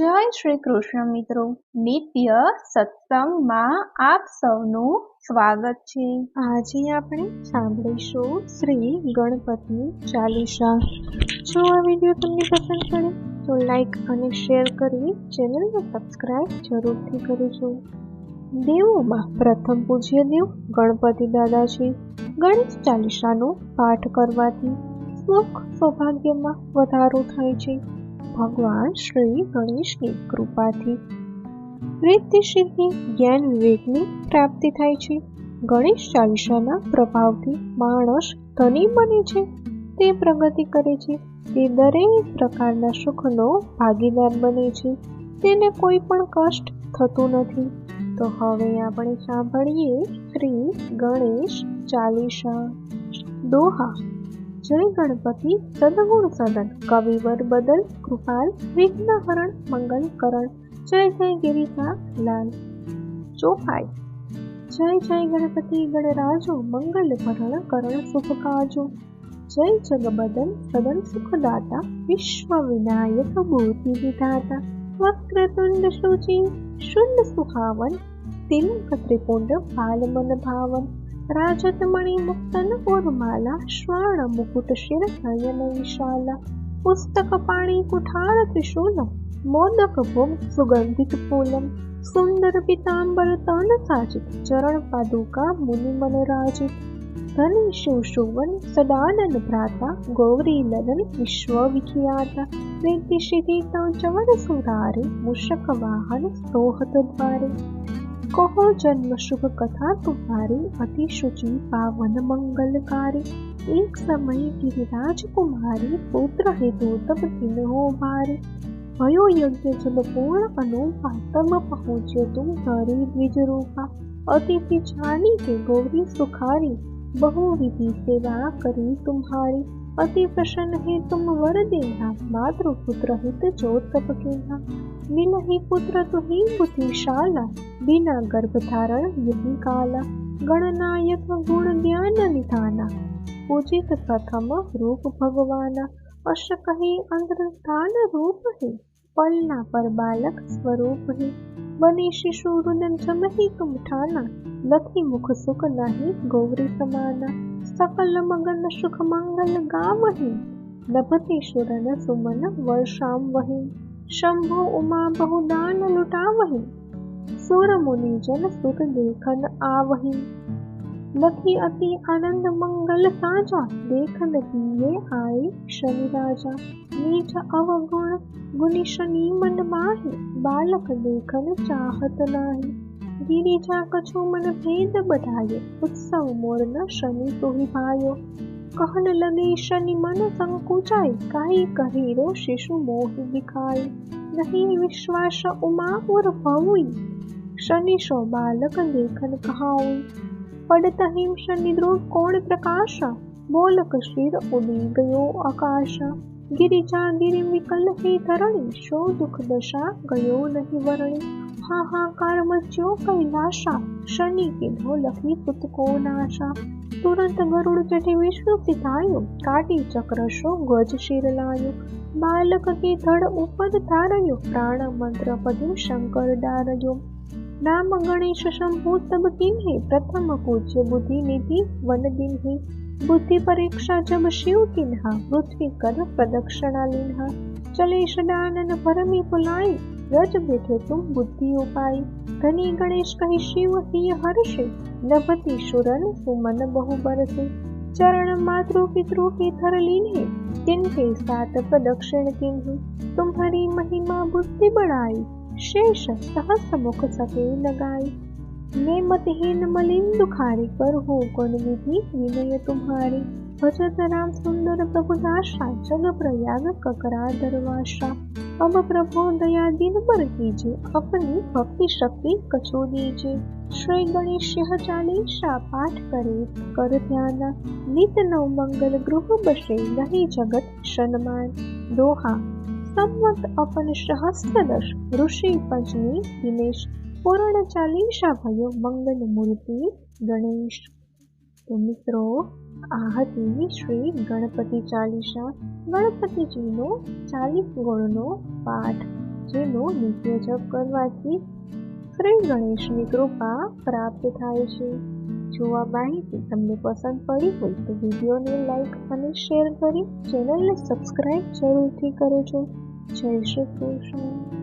જય શ્રી કૃષ્ણ મિત્રો, નિત્ય સત્સંગમાં આપ સૌનું સ્વાગત છે। આજે આપણે સાંભળીશું શ્રી ગણપતિ ચાલીસા। જો આ વિડીયો તમને પસંદ પડે તો લાઈક અને શેર કરી ચેનલને સબસ્ક્રાઇબ જરૂરથી કરજો। દેવોમાં પ્રથમ પૂજ્ય દેવ ગણપતિ દાદા છે। ગણેશ ચાલીસાનો પાઠ કરવાથી સુખ સૌભાગ્યમાં વધારો થાય છે। ભગવાન શ્રી ગણેશની કૃપાથી રીતિ સિદ્ધિ જ્ઞાન વિવેકની પ્રાપ્તિ થાય છે। ગણેશ ચાલીસાના પ્રભાવથી માણસ ધની બને છે, તે પ્રગતિ કરે છે, તે દરેક પ્રકારના સુખનો ભાગીદાર બને છે, તેને કોઈ પણ કષ્ટ થતું નથી। તો હવે આપણે સાંભળીએ શ્રી ગણેશ ચાલીસા। દોહા। જય ગણપતિ સદગુણ સદન, કવિવર બદલ કૃપાલ, વિઘ્નહરણ મંગલ કરણ, જય જય ગિરિજા લાલ। ચોપાઈ। જય જય ગણપતિ ગણરાજો, મંગલ ભરણ કરણ શુભ કાજો, જય જગબદન સદન સુખદાતા, વિશ્વ વિનાયક બુદ્ધિ વિધાતા, વક્રતુંડ શુચિ શુંડ સુહાવન, તિલક ત્રિપુંડ બાલમન ભાવન, રાજતમણિ મુક્તન ઉર્માલા, શ્વાણ મુકુટ શિર નયન વિશાલા, પુસ્તક પાણી કુઠાર ત્રિશૂલમ, મોદક ભોગ સુગંધિત ફૂલમ, સુંદર પીતાંબર તન સાચિત, ચરણ પાદુકા મુનિમન રાજિત, ધન શિવ શુવન સદાનન ભ્રાતા, ગૌરી લદન વિશ્વ વિખ્યાતા, રીતિ સિદ્ધિ તવ ચવર સુરારે, મૂષક વાહન સોહત દ્વારે, કહો જન્મ શુભ કથા તુમ્हारी, अति शुचि पावन मंगलकारी, एक समय गिरिराज कुमारी, पुत्र हेतु तब तीनों भारी, भयो यज्ञ जब पूर्ण अनुपा, तब पहुँचे तुम धरी द्विज रूपा, अतिथि जानी के गौरी सुखारी, बहु विधि सेवा करी तुम्हारी, अति प्रसन्न है तुम वर देना, मातृ पुत्र हित जो तप केना, मिलहि पुत्र तुहि बुद्धिशाला, बिना गर्भ धारण यही काला, गणनायक गुण ज्ञान निधाना, पूजित प्रथम रूप भगवाना, अश कही अंतर्धान रूप है, पलना पर बालक स्वरूप है, बने शिशु रुदन जमहि तुम ठाना, लखी मुख सुख नहीं गौरी समाना, सकल मगन सुख मंगल गावहि, नभति सुरन सुमन वर्षाम वही, शंभु उमा बहुदान लुटावहि, सुर मुनि जन सुख देखन आवहि, लखी अति आनंद मंगल साजा, देखन दिए आए शनि राजा, नीच अवगुण गुनि शनि मन माहि, बालक देखन चाहत नाही, गिरिजा कछु मन भेद बढ़ायो, उत्सव मोर न शनि तुहि भायो, कहन लगे शनि मन संकुचाई, काई कही रो शिशु मोह दिखाई, नहीं विश्वास उमा और भवुई, शनि सो बालक देखन कहाऊई, पड़त हिम शनि द्रोह कोण प्रकाशा, बोलक शिर उड़ी गयो आकाशा, गिरिजा गिरि विकल हे धरणी, शो दुख दशा गयो नहीं वरणी, हाहाकार मच्यो कैलाशा, शनि के धो लखी पुत को नाशा, तुरंत गरुड़ चढ़े विष्णु सिधायो, काटी चक्र शो गज शिर लायो, बालक के धड़ ऊपर धारयो, प्राण मंत्र पदे शंकर डारयो, नाम गणेश शंभु तब किन्हे, प्रथम पूज्य बुद्धि निधि वन दिन्हे, बुद्धि परीक्षा जब शिव किन्हा, पृथ्वी कर प्रदक्षिणा लिन्हा, चले सदानन भरमी पुलाई, रज बैठे तुम बुद्धि उपाय, धनी गणेश कही शिव ही हर्षे, नभति सुरन सुमन बहु बरसे, चरण मातृ पितृ के थर लीन्हे, तिनके साथ प्रदक्षिण किन्हे, तुम्हारी महिमा बुद्धि बढ़ाई, शेष सहस मुख सके लगाई, मैं मतहीन मलिन दुखारी, कर हो गुण विधि विनय तुम्हारी, भजत राम सुंदर प्रभु दासा, जग प्रयाग ककरा दरवासा, अब प्रभु दया दिन पर कीजिए, अपनी भक्ति शक्ति कछो दीजिए, श्री गणेश चालीसा पाठ करे कर ध्याना, नित नव मंगल गृह बसे, रही जगत सन्मान। दोहा। संवत अपन सहस्त्र दश, ऋषि पंचमी दिनेश, पूर्ण चालीसा भयो मंगल मूर्ति गणेश। तो मित्रों, આ હતી શ્રી ગણપતિ ચાલીસા, ગણપતિજીનો 40 ગુણનો પાઠ। માતાજીનો નિત્ય જપ કરવાથી શ્રી ગણેશની કૃપા પ્રાપ્ત થાય છે. જો આ માહિતી તમને પસંદ પડી હોય તો વિડીયોને લાઈક અને શેર કરી ચેનલને સબસ્ક્રાઈબ જરૂરથી કરજો. જય શ્રી કૃષ્ણ.